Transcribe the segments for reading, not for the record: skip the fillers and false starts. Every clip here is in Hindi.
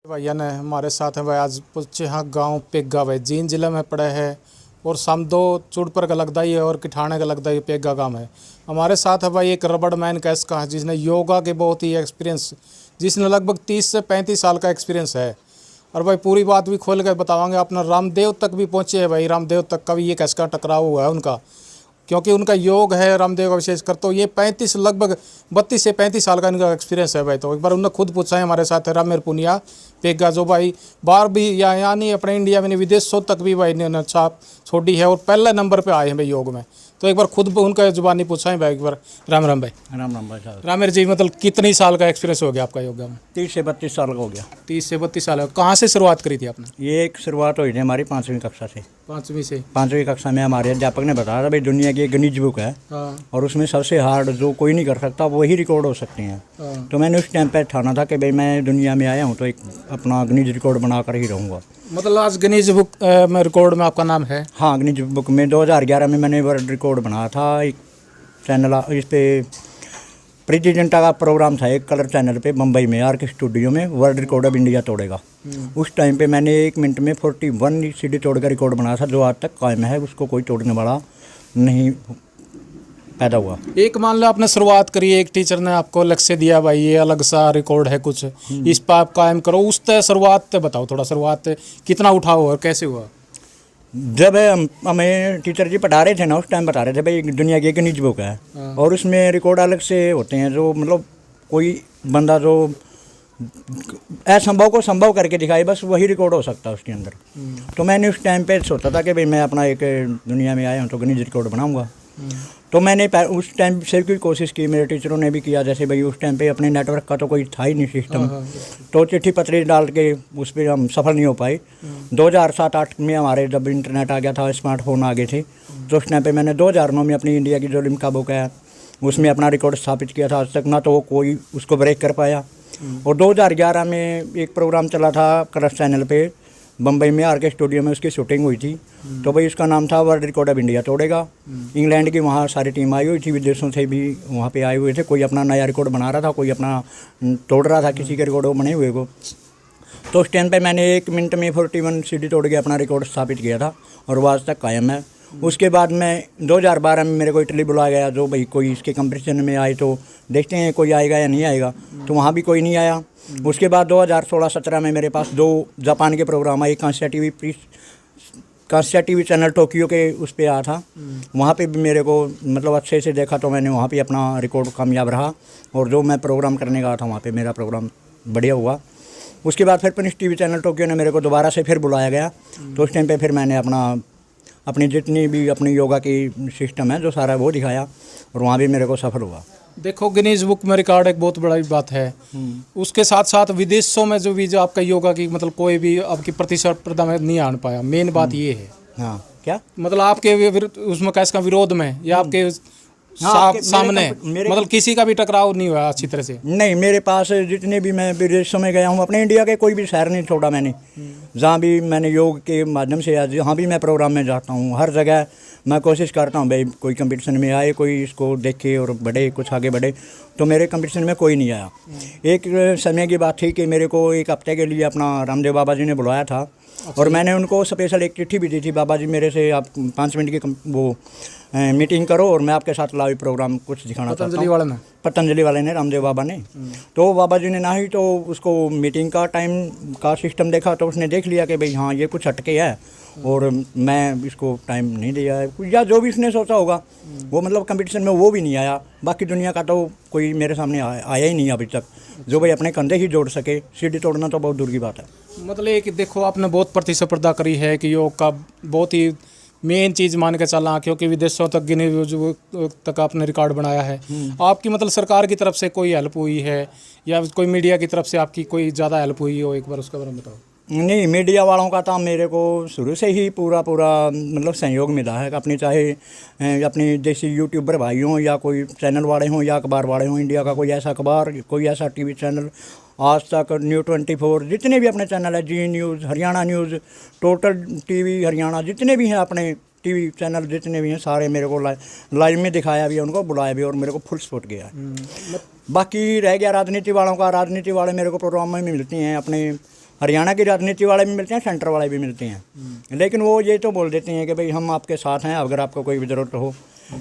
भैया ने हमारे साथ है भाई आज पुछेहा गांव पेग्गा भाई जींद जिले में पड़ा है और समदो चुड़पर का लगता ही है और किठाने का लगता ही पेग्गा गांव है। हमारे साथ है भाई एक रबड़ मैन कैस का जिसने योगा के बहुत ही एक्सपीरियंस, जिसने लगभग 30 से 35 साल का एक्सपीरियंस है। और भाई पूरी बात भी खोल कर बतावांगे। अपना रामदेव तक भी पहुँचे है भाई, रामदेव तक का भी ये कैस का टकराव हुआ है उनका, क्योंकि उनका योग है रामदेव का विशेष कर। तो ये 35 लगभग 32 से 35 साल का इनका एक्सपीरियंस है भाई। तो एक बार उन्होंने खुद पूछा है हमारे साथ है रामेर पुनिया पेग्गा, जो भाई बाहर भी यहाँ नहीं अपने इंडिया में नहीं विदेशों तक भी भाई ने छाप छोड़ी है और पहले नंबर पे आए हैं भाई योग में। तो एक बार खुद उनका जुबानी पूछा है भाई एक बार। राम राम भाई। राम राम भाई साहब। रामेर जी, मतलब कितनी साल का एक्सपीरियंस हो गया आपका योगा में? 30 से 32 साल का हो गया। 30 से 32 साल। कहाँ से शुरुआत करी थी आपने? ये एक शुरुआत हुई थी हमारी 5वीं कक्षा से। 5वीं से? 5वीं कक्षा में हमारे अध्यापक ने बताया था भाई दुनिया की एक गिनीज बुक है। हाँ। और उसमें सबसे हार्ड जो कोई नहीं कर सकता वही रिकॉर्ड हो सकते हैं। हाँ। तो मैंने उस टाइम पे ठाना था कि भाई मैं दुनिया में आया हूँ तो एक अपना गिनीज रिकॉर्ड बना कर ही रहूँगा। मतलब आज गिनीज बुक में रिकॉर्ड में आपका नाम है? हाँ, गिनीज बुक में 2011 में मैंने वर्ल्ड रिकॉर्ड बनाया था। एक चैनल इस पे प्रीति जिंटा का प्रोग्राम था एक कलर चैनल पे मुंबई में आर के स्टूडियो में, वर्ल्ड रिकॉर्ड ऑफ इंडिया तोड़ेगा। उस टाइम पे मैंने 1 मिनट में 41 सीढ़ी तोड़ का रिकॉर्ड बनाया था, जो आज तक कायम है। उसको कोई तोड़ने वाला नहीं पैदा हुआ। एक मान लो आपने शुरुआत करी, एक टीचर ने आपको लक्ष्य दिया भाई ये अलग सा रिकॉर्ड है कुछ, इस पर आप कायम करो। उस तय शुरुआत बताओ थोड़ा, शुरुआत कितना उठाओ और कैसे हुआ? जब हमें टीचर जी पढ़ा रहे थे ना, उस टाइम बता रहे थे भाई दुनिया की एक गिनीज बुक है और उसमें रिकॉर्ड अलग से होते हैं। जो मतलब कोई बंदा जो असंभव को संभव करके दिखाए बस वही रिकॉर्ड हो सकता है उसके अंदर। तो मैंने उस टाइम पे सोचा था कि भाई मैं अपना एक दुनिया में आया हूँ तो गिनीज रिकॉर्ड बनाऊंगा। तो मैंने उस टाइम से भी कोशिश की, मेरे टीचरों ने भी किया। जैसे भाई उस टाइम पे अपने नेटवर्क का तो कोई था ही नहीं सिस्टम। तो चिट्ठी पत्री डाल के उस पर हम सफल नहीं हो पाए। 2007-8 में हमारे जब इंटरनेट आ गया था, स्मार्टफोन आ गए थे, तो उस टाइम पे मैंने 2009 में अपनी इंडिया की जो लिम्का बुक है उसमें अपना रिकॉर्ड स्थापित किया था। आज तक ना तो वो कोई उसको ब्रेक कर पाया। और 2011 में एक प्रोग्राम चला था कलर्स चैनल पे बम्बई में आर के स्टूडियो में, उसकी शूटिंग हुई थी। तो भाई उसका नाम था वर्ल्ड रिकॉर्ड ऑफ इंडिया तोड़ेगा। इंग्लैंड की वहाँ सारी टीम आई हुई थी, विदेशों से भी वहाँ पे आए हुए थे। कोई अपना नया रिकॉर्ड बना रहा था, कोई अपना तोड़ रहा था किसी के रिकॉर्ड वो बने हुए को। तो उस टाइम पे मैंने 1 मिनट में 41 सीढ़ी तोड़ के अपना रिकॉर्ड स्थापित किया था और वो आज तक कायम है। उसके बाद मैं 2012 में मेरे को इटली बुलाया गया, जो भाई कोई इसके कंपटीशन में आए तो देखते हैं कोई आएगा या नहीं आएगा। तो वहाँ भी कोई नहीं आया। उसके बाद 2016-17 में मेरे पास 2 जापान के प्रोग्राम आए। कांस्या टीवी चैनल टोक्यो के उस पर आया था। वहाँ पे भी मेरे को मतलब अच्छे से देखा तो मैंने वहाँ पे अपना रिकॉर्ड कामयाब रहा और जो मैं प्रोग्राम करने का था वहाँ पे मेरा प्रोग्राम बढ़िया हुआ। उसके बाद फिर फिनिश टीवी चैनल टोक्यो ने मेरे को दोबारा से फिर बुलाया गया। तो उस टाइम पे फिर मैंने अपनी जितनी भी अपनी योगा की सिस्टम है जो सारा वो दिखाया और वहाँ भी मेरे को सफल हुआ। देखो गिनीज बुक में रिकॉर्ड एक बहुत बड़ी बात है। उसके साथ साथ विदेशों में जो आपका योगा की मतलब कोई भी आपकी प्रतिस्पर्धा में नहीं आन पाया। मेन बात ये है। हाँ, क्या मतलब आपके उसमें कैसे विरोध में या आपके सामने मतलब किसी का भी टकराव नहीं हुआ अच्छी तरह से? नहीं, मेरे पास जितने भी मैं विदेशों में गया हूँ, अपने इंडिया के कोई भी शहर नहीं छोड़ा मैंने। जहाँ भी मैंने योग के माध्यम से जहाँ भी मैं प्रोग्राम में जाता हूँ, हर जगह मैं कोशिश करता हूँ भाई कोई कंपटीशन में आए, कोई इसको देखे और बढ़े, कुछ आगे बढ़े। तो मेरे कंपटीशन में कोई नहीं आया। एक समय की बात थी कि मेरे को 1 हफ्ते के लिए अपना रामदेव बाबा जी ने बुलाया था और मैंने उनको स्पेशल एक चिट्ठी भी दी थी, बाबा जी मेरे से आप 5 मिनट की वो मीटिंग करो और मैं आपके साथ लाइव प्रोग्राम कुछ दिखाना चाहता हूँ। पतंजलि वाले ने, रामदेव बाबा ने। तो बाबा जी ने ना ही तो उसको मीटिंग का टाइम का सिस्टम देखा तो उसने देख लिया कि भाई हाँ ये कुछ हटके है और मैं इसको टाइम नहीं दिया है या जो भी उसने सोचा होगा वो, मतलब कंपटीशन में वो भी नहीं आया। बाकी दुनिया का तो कोई मेरे सामने आया ही नहीं अभी तक जो भाई अपने कंधे ही जोड़ सके। सीढ़ी तोड़ना तो बहुत दूर की बात है। मतलब एक देखो आपने बहुत प्रतिस्पर्धा करी है कि योग का बहुत ही मेन चीज़ मान के चला, क्योंकि विदेशों तक गिनीज तक आपने रिकॉर्ड बनाया है। आपकी मतलब सरकार की तरफ से कोई हेल्प हुई है या कोई मीडिया की तरफ से आपकी कोई ज़्यादा हेल्प हुई हो? एक बार उसके बारे में बताओ। नहीं, मीडिया वालों का तो मेरे को शुरू से ही पूरा मतलब सहयोग मिला है। अपनी चाहे अपनी जैसे यूट्यूबर भाई हों या कोई चैनल वाले हों या अखबार वाले हों, इंडिया का कोई ऐसा अखबार, कोई ऐसा टीवी चैनल, आज तक, न्यूज़ 24, जितने भी अपने चैनल है, Zee news, Haryana news, total TV Haryana, जितने भी हैं अपने टीवी चैनल जितने भी हैं सारे मेरे को लाइव में दिखाया भी है, उनको बुलाया भी और मेरे को फुल सपोर्ट किया है। बाकी रह गया राजनीति वालों का, राजनीति वाले मेरे को प्रोग्राम में मिलती हैं, अपने हरियाणा की राजनीति वाले भी मिलते हैं, सेंटर वाले भी मिलते हैं, लेकिन वो ये तो बोल देते हैं कि भाई हम आपके साथ हैं अगर आपको कोई भी ज़रूरत हो।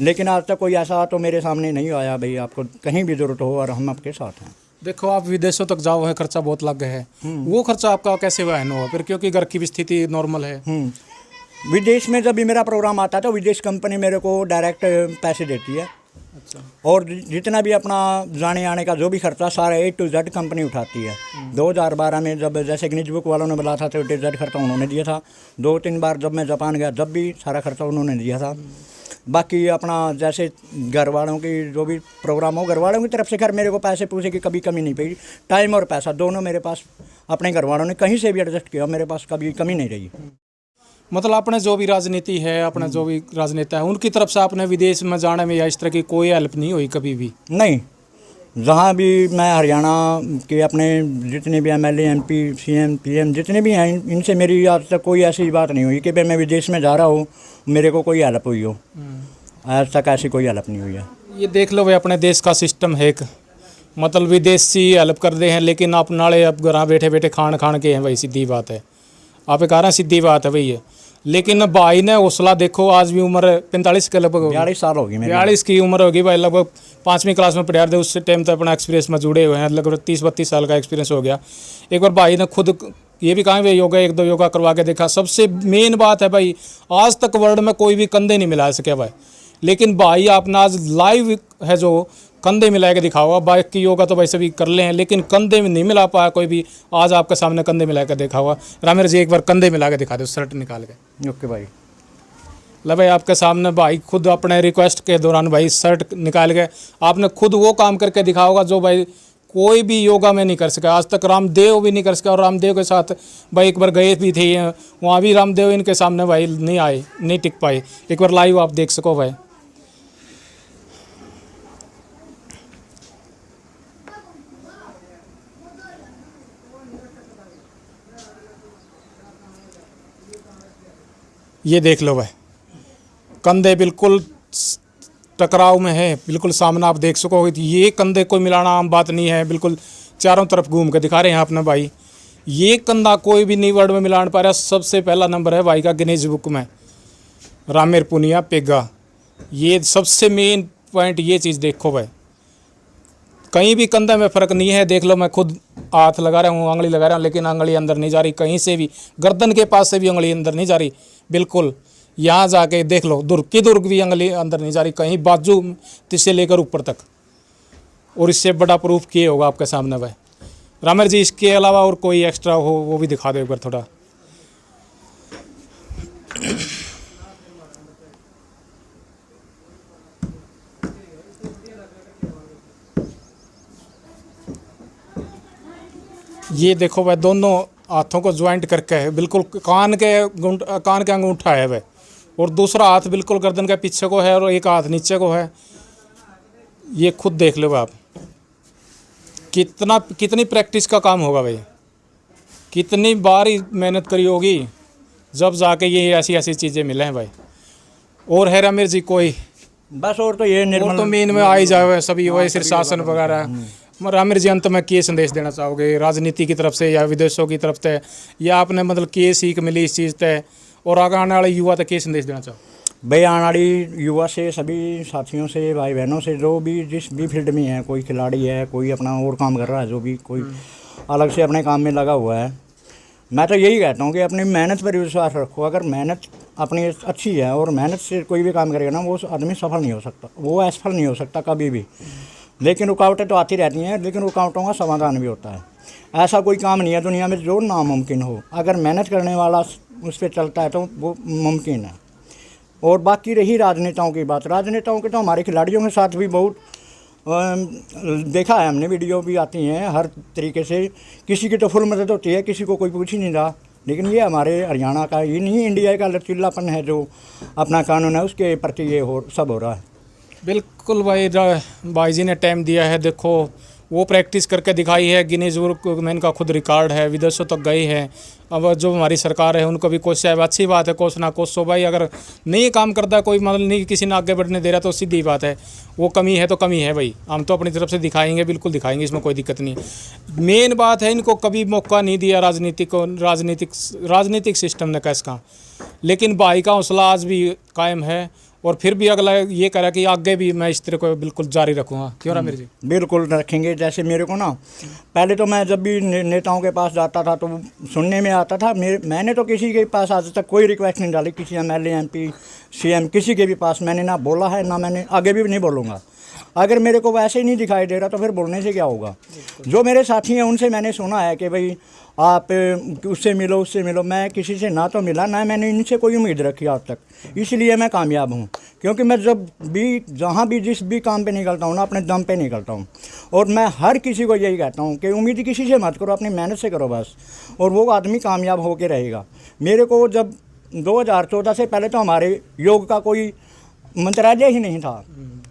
लेकिन आज तक कोई ऐसा तो मेरे सामने नहीं आया भाई आपको कहीं भी ज़रूरत हो और हम आपके साथ हैं। देखो आप विदेशों तक जाओ है, खर्चा बहुत लग गया है, वो खर्चा आपका कैसे वहन हुआ फिर, क्योंकि घर की भी स्थिति नॉर्मल है। विदेश में जब भी मेरा प्रोग्राम आता है तो विदेश कंपनी मेरे को डायरेक्ट पैसे देती है। अच्छा। और जितना भी अपना जाने आने का जो भी खर्चा सारा A to Z कंपनी उठाती है। 2012 में जब जैसे गिनीज बुक वालों ने बोला था तो A to Z खर्चा उन्होंने दिया था। 2-3 बार जब मैं जापान गया जब भी सारा खर्चा उन्होंने दिया था। बाकी अपना जैसे घर वालों की जो भी प्रोग्राम हो घर वालों की तरफ से खैर मेरे को पैसे पूछे की कभी कमी नहीं पड़ी। टाइम और पैसा दोनों मेरे पास अपने घर वालों ने कहीं से भी एडजस्ट किया, मेरे पास कभी कमी नहीं रही। मतलब आपने जो भी राजनीति है, अपने जो भी राजनेता है, उनकी तरफ से आपने विदेश में जाने में या इस तरह की कोई हेल्प नहीं हुई कभी भी? नहीं, जहाँ भी मैं हरियाणा के अपने जितने भी MLA MP CM PM जितने भी हैं इनसे मेरी आज तक कोई ऐसी बात नहीं हुई कि भाई मैं विदेश में जा रहा हूँ मेरे को कोई हेल्प हुई हो। आज तक ऐसी कोई हेल्प नहीं हुई है। ये देख लो भाई अपने देश का सिस्टम है एक, मतलब विदेशी हेल्प कर दे हैं लेकिन आप नाले अब घर बैठे बैठे खान के हैं भाई, सीधी बात है। आप कह रहे हैं सीधी बात है भाई ये, लेकिन भाई ने हौसला देखो, आज भी उम्र 45 के लगभग 42 साल होगी मेरी। 42 की उम्र होगी भाई, लगभग 5वीं क्लास में पढ़ा थे उस टाइम तक अपना एक्सपीरियंस में जुड़े हुए हैं, लगभग 30-32 साल का एक्सपीरियंस हो गया। एक बार भाई ने खुद ये भी कहा भाई योगा 1-2 योगा करवा के देखा। सबसे मेन बात है भाई आज तक वर्ल्ड में कोई भी कंधे नहीं मिला सके भाई, लेकिन भाई आपने आज लाइव है जो कंधे मिला के दिखाओ। बाइक की योगा तो वैसे भी कर ले हैं लेकिन कंधे में नहीं मिला पाया कोई भी, आज आपके सामने कंधे मिला के देखा हुआ। रामेर जी एक बार कंधे मिला के दिखा दो शर्ट निकाल के। ओके भाई। ला भाई आपके सामने भाई खुद अपने रिक्वेस्ट के दौरान भाई शर्ट निकाल के आपने खुद वो काम करके दिखा होगा जो भाई कोई भी योगा में नहीं कर सका आज तक, रामदेव भी नहीं कर सका। और रामदेव के साथ भाई एक बार गए भी थे वहाँ भी रामदेव इनके सामने भाई नहीं आए, नहीं टिक पाए। एक बार लाइव आप देख सको भाई। ये देख लो भाई कंधे बिल्कुल टकराव में है, बिल्कुल सामने आप देख सको। ये कंधे कोई मिलाना आम बात नहीं है, बिल्कुल चारों तरफ घूम के दिखा रहे हैं आपने भाई। ये कंधा कोई भी नहीं वर्ड में मिला पा रहा। सबसे पहला नंबर है भाई का गिनीज बुक में, रामेर पुनिया पेगा। ये सबसे मेन पॉइंट ये चीज़ देखो भाई, कहीं भी कंधे में फ़र्क नहीं है। देख लो मैं खुद हाथ लगा रहा हूँ, उंगली लगा रहा हूँ, लेकिन उंगली अंदर नहीं जा रही कहीं से भी, गर्दन के पास से भी उंगली अंदर नहीं जा रही बिल्कुल। यहाँ जाके देख लो दुर्ग भी उंगली अंदर नहीं जा रही कहीं, बाजू से लेकर ऊपर तक। और इससे बड़ा प्रूफ किए होगा आपके सामने भाई। रामेर जी इसके अलावा और कोई एक्स्ट्रा हो वो भी दिखा दो एक बार थोड़ा। ये देखो भाई दोनों हाथों को ज्वाइंट करके है, बिल्कुल कान के अंगूठा है भाई, और दूसरा हाथ बिल्कुल गर्दन के पीछे को है और एक हाथ नीचे को है। ये खुद देख लो आप कितनी प्रैक्टिस का काम होगा भाई, कितनी बार ही मेहनत करी होगी जब जाके ये ऐसी चीज़ें मिले हैं भाई। और है रामेर जी कोई बस और तो ये निर्मल तो मेन में आ ही जाए सभी वही शीर्षासन वगैरह। रामेर जी अंत में क्या संदेश देना चाहोगे राजनीति की तरफ से या विदेशों की तरफ से, या आपने मतलब क्या सीख मिली इस चीज़ से, और आगे आने वाले युवा तक क्या संदेश देना चाहो? भाई आने वाली युवा से सभी साथियों से भाई बहनों से जो भी जिस भी फील्ड में है, कोई खिलाड़ी है, कोई अपना और काम कर रहा है, जो भी कोई अलग से अपने काम में लगा हुआ है, मैं तो यही कहता हूँ कि अपनी मेहनत पर विश्वास रखो। अगर मेहनत अपनी अच्छी है और मेहनत से कोई भी काम करेगा ना, वो आदमी सफल नहीं हो सकता, वो असफल नहीं हो सकता कभी भी। लेकिन रुकावटें तो आती रहती हैं, लेकिन रुकावटों का समाधान भी होता है। ऐसा कोई काम नहीं है दुनिया में जो नामुमकिन हो, अगर मेहनत करने वाला उस पर चलता है तो वो मुमकिन है। और बाकी रही राजनेताओं की बात, राजनेताओं के तो हमारे खिलाड़ियों के साथ भी बहुत देखा है हमने, वीडियो भी आती हैं हर तरीके से। किसी की तो फुल मदद होती है, किसी को कोई पूछ ही नहीं रहा। लेकिन ये हमारे हरियाणा का ये नहीं, इंडिया का लचीलापन है जो अपना कानून है उसके प्रति ये सब हो रहा है। बिल्कुल भाई जी ने टाइम दिया है। देखो वो प्रैक्टिस करके दिखाई है। गिनीज बुक में इनका खुद रिकॉर्ड है, विदेशों तक गई है। अब जो हमारी सरकार है उनको भी कोशिश है, अच्छी बात है, कोशिश ना कोशिश हो भाई। अगर नहीं काम करता कोई, मतलब नहीं किसी ने आगे बढ़ने दे रहा, तो सीधी बात है वो कमी है तो कमी है भाई। हम तो अपनी तरफ से दिखाएंगे, बिल्कुल दिखाएंगे, इसमें कोई दिक्कत नहीं है। मेन बात है इनको कभी मौका नहीं दिया राजनीतिक सिस्टम ने कैस का, लेकिन भाई का हौसला आज भी कायम है और फिर भी अगला ये कह रहा कि आगे भी मैं इस तरह को बिल्कुल जारी रखूँगा। क्यों ना मेरे जी? बिल्कुल रखेंगे। जैसे मेरे को ना पहले तो मैं जब भी नेताओं के पास जाता था तो सुनने में आता था, मैंने तो किसी के पास आज तक कोई रिक्वेस्ट नहीं डाली, किसी MLA MP CM किसी के भी पास मैंने ना बोला है, ना मैंने आगे भी नहीं बोलूँगा। अगर मेरे को वैसे ही नहीं दिखाई दे रहा तो फिर बोलने से क्या होगा। जो मेरे साथी हैं उनसे मैंने सुना है कि भाई आप उससे मिलो। मैं किसी से ना तो मिला, ना मैंने इनसे कोई उम्मीद रखी आज तक, इसलिए मैं कामयाब हूँ। क्योंकि मैं जब भी जहाँ भी जिस भी काम पे निकलता हूँ ना, अपने दम पे निकलता हूँ। और मैं हर किसी को यही कहता हूँ कि उम्मीद किसी से मत करो, अपनी मेहनत से करो बस, और वो आदमी कामयाब होकर रहेगा। मेरे को जब 2014 से पहले तो हमारे योग का कोई मंत्रालय ही नहीं था,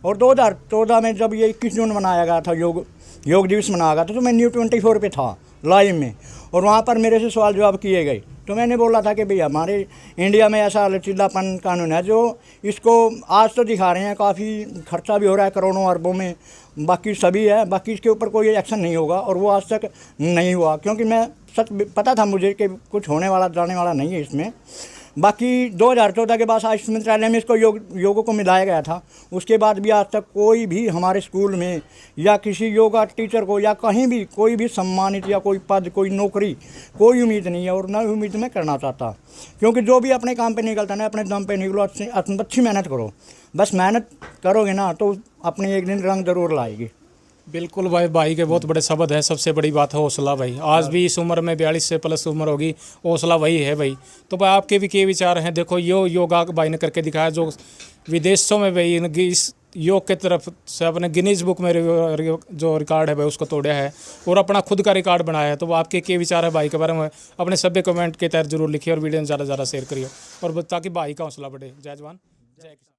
और 2014 में जब ये 21 जून मनाया गया था, योग दिवस मनाया गया था, तो मैं न्यूज़ 24 पे था लाइव में, और वहाँ पर मेरे से सवाल जवाब किए गए। तो मैंने बोला था कि भैया हमारे इंडिया में ऐसा लचीलापन कानून है जो इसको आज तो दिखा रहे हैं, काफ़ी खर्चा भी हो रहा है करोड़ों अरबों में, बाकी सभी है, बाकी इसके ऊपर कोई एक्शन नहीं होगा, और वो आज तक नहीं हुआ। क्योंकि मैं सच पता था मुझे कि कुछ होने वाला जाने वाला नहीं है इसमें। बाकी 2014 के बाद आयुष मंत्रालय में इसको योग को मिलाया गया था। उसके बाद भी आज तक कोई भी हमारे स्कूल में या किसी योगा टीचर को या कहीं भी कोई भी सम्मानित या कोई पद, कोई नौकरी, कोई उम्मीद नहीं है, और ना उम्मीद मैं करना चाहता। क्योंकि जो भी अपने काम पे निकलता ना, अपने दम पे निकलो, अच्छी मेहनत करो। बस मेहनत करोगे ना तो अपने एक दिन रंग जरूर लाएगी। बिल्कुल भाई के बहुत बड़े शब्द है। सबसे बड़ी बात है हौसला भाई। आज भी इस उम्र में 42 से प्लस उम्र होगी, हौसला वही है भाई। तो भाई आपके भी क्या विचार हैं? देखो योगा भाई ने करके दिखाया, जो विदेशों में भाई इस योग के तरफ से अपने गिनीज बुक में जो रिकॉर्ड है भाई उसको तोड़ा है और अपना खुद का रिकॉर्ड बनाया है। तो आपके क्या विचार है भाई के बारे में? अपने सभी कमेंट के तहत जरूर लिखिए और वीडियो ज़्यादा से ज़्यादा शेयर करिए, और ताकि भाई का हौसला बढ़े। जय जवान जय किसान।